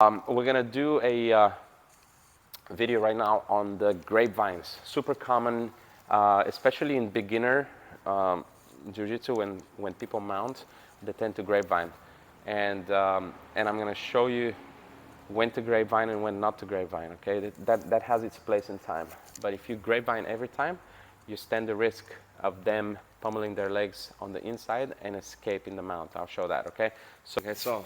We're gonna do a video right now on the grapevines. Super common, especially in beginner jiu-jitsu. When people mount, they tend to grapevine, and I'm gonna show you when to grapevine and when not to grapevine. Okay, that has its place in time. But if you grapevine every time, you stand the risk of them pummeling their legs on the inside and escape in the mount. I'll show that. Okay, so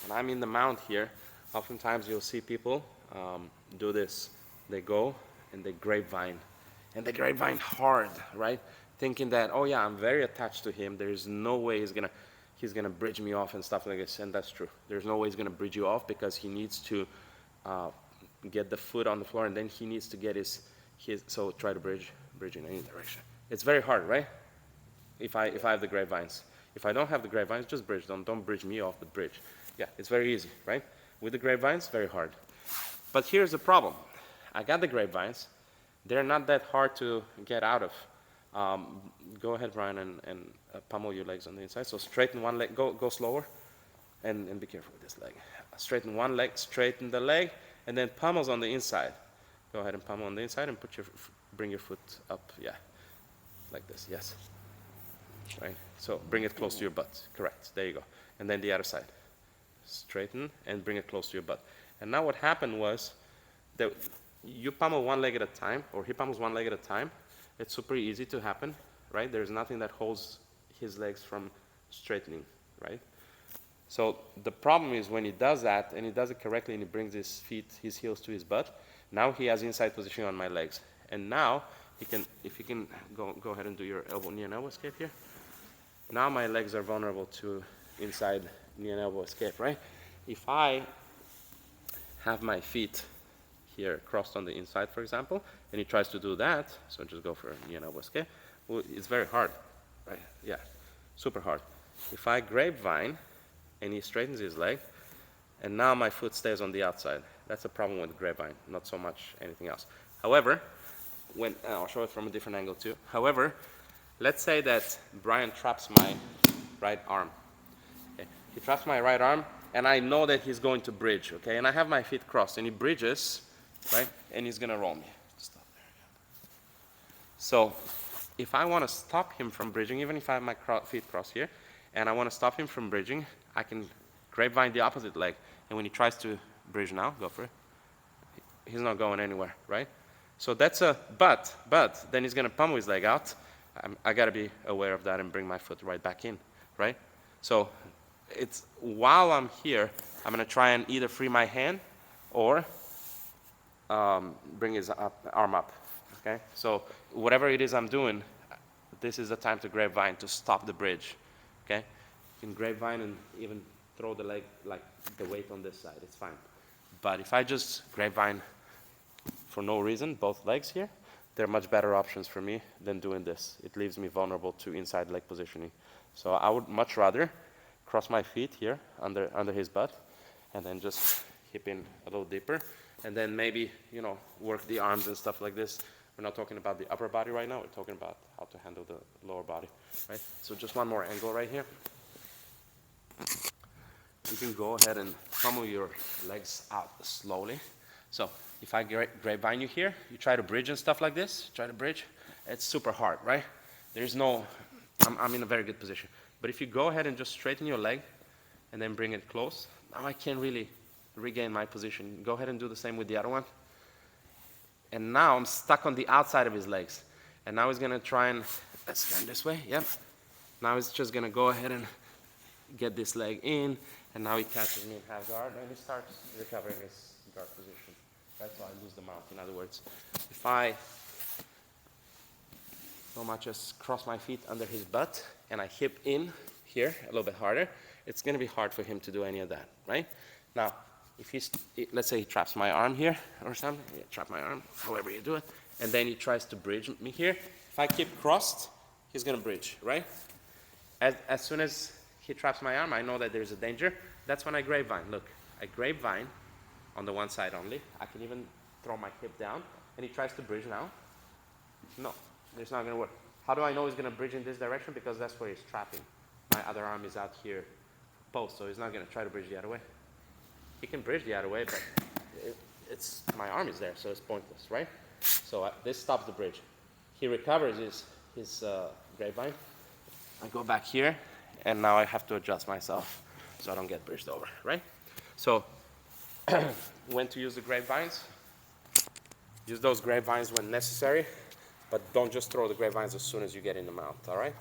when I'm in the mount here, oftentimes you'll see people do this. They go and they grapevine, and they grapevine hard, right? Thinking that, oh yeah, I'm very attached to him. There's no way he's gonna bridge me off and stuff like this. And that's true. There's no way he's gonna bridge you off, because he needs to get the foot on the floor, and then he needs to get his so try to bridge in any direction. It's very hard, right? If I have the grapevines. If I don't have the grapevines, just bridge. Don't bridge me off, but bridge. Yeah, it's very easy, right? With the grapevines, very hard. But here's the problem. I got the grapevines. They're not that hard to get out of. Go ahead, Ryan, and pummel your legs on the inside. So straighten one leg, go slower, and be careful with this leg. Straighten one leg, straighten the leg, and then pummels on the inside. Go ahead and pummel on the inside, and bring your foot up, yeah, like this, yes. Right, so bring it close to your butt, correct, there you go. And then the other side. Straighten and bring it close to your butt. And now what happened was that you pummel one leg at a time, or he pummels one leg at a time. It's super easy to happen, right? There's nothing that holds his legs from straightening, right? So the problem is when he does that, and he does it correctly, and he brings his heels to his butt, now he has inside position on my legs. And now he can, if you can go ahead and do your knee and elbow escape here. Now my legs are vulnerable to inside knee and elbow escape, right? If I have my feet here crossed on the inside, for example, and he tries to do that, so just go for a knee and elbow escape, well, it's very hard, right? Yeah, super hard. If I grapevine and he straightens his leg, and now my foot stays on the outside, that's a problem with grapevine, not so much anything else. However, I'll show it from a different angle too. However, let's say that Brian traps my right arm. Okay. He traps my right arm, and I know that he's going to bridge, okay? And I have my feet crossed, and he bridges, right? And he's gonna roll me. Stop there. So if I wanna stop him from bridging, even if I have my feet crossed here, and I wanna stop him from bridging, I can grapevine the opposite leg. And when he tries to bridge now, go for it. He's not going anywhere, right? So that's a but then he's gonna pummel his leg out. I gotta be aware of that and bring my foot right back in, right? So it's, while I'm here, I'm gonna try and either free my hand or bring his arm up, okay? So whatever it is I'm doing, this is the time to grapevine to stop the bridge, okay? You can grapevine and even throw the leg, like the weight on this side, it's fine. But if I just grapevine for no reason, both legs here, they're much better options for me than doing this. It leaves me vulnerable to inside leg positioning. So I would much rather cross my feet here under his butt, and then just hip in a little deeper, and then maybe, you know, work the arms and stuff like this. We're not talking about the upper body right now, we're talking about how to handle the lower body, right? So just one more angle right here. You can go ahead and pummel your legs out slowly. So if I grapevine you here, you try to bridge and stuff like this, try to bridge, it's super hard, right? There's no, I'm in a very good position. But if you go ahead and just straighten your leg and then bring it close, now I can really regain my position. Go ahead and do the same with the other one. And now I'm stuck on the outside of his legs. And now he's gonna try and, let's turn this way, yep. Now he's just gonna go ahead and get this leg in, and now he catches me in half guard, and he starts recovering his guard position. Right, so I lose the mount. In other words, if I so much as cross my feet under his butt and I hip in here a little bit harder, it's going to be hard for him to do any of that, right? Now, if let's say he traps my arm here or something, yeah, trap my arm, however you do it, and then he tries to bridge me here. If I keep crossed, he's going to bridge, right? As soon as he traps my arm, I know that there's a danger. That's when I grapevine. Look, I grapevine on the one side only. I can even throw my hip down, and he tries to bridge now. No, it's not going to work. How do I know he's going to bridge in this direction? Because that's where he's trapping. My other arm is out here post, so he's not going to try to bridge the other way. He can bridge the other way, but it's my arm is there, so it's pointless, right? So this stops the bridge. He recovers his grapevine. I go back here, and now I have to adjust myself so I don't get bridged over, right? So when to use the grapevines? Use those grapevines when necessary, but don't just throw the grapevines as soon as you get in the mount, all right?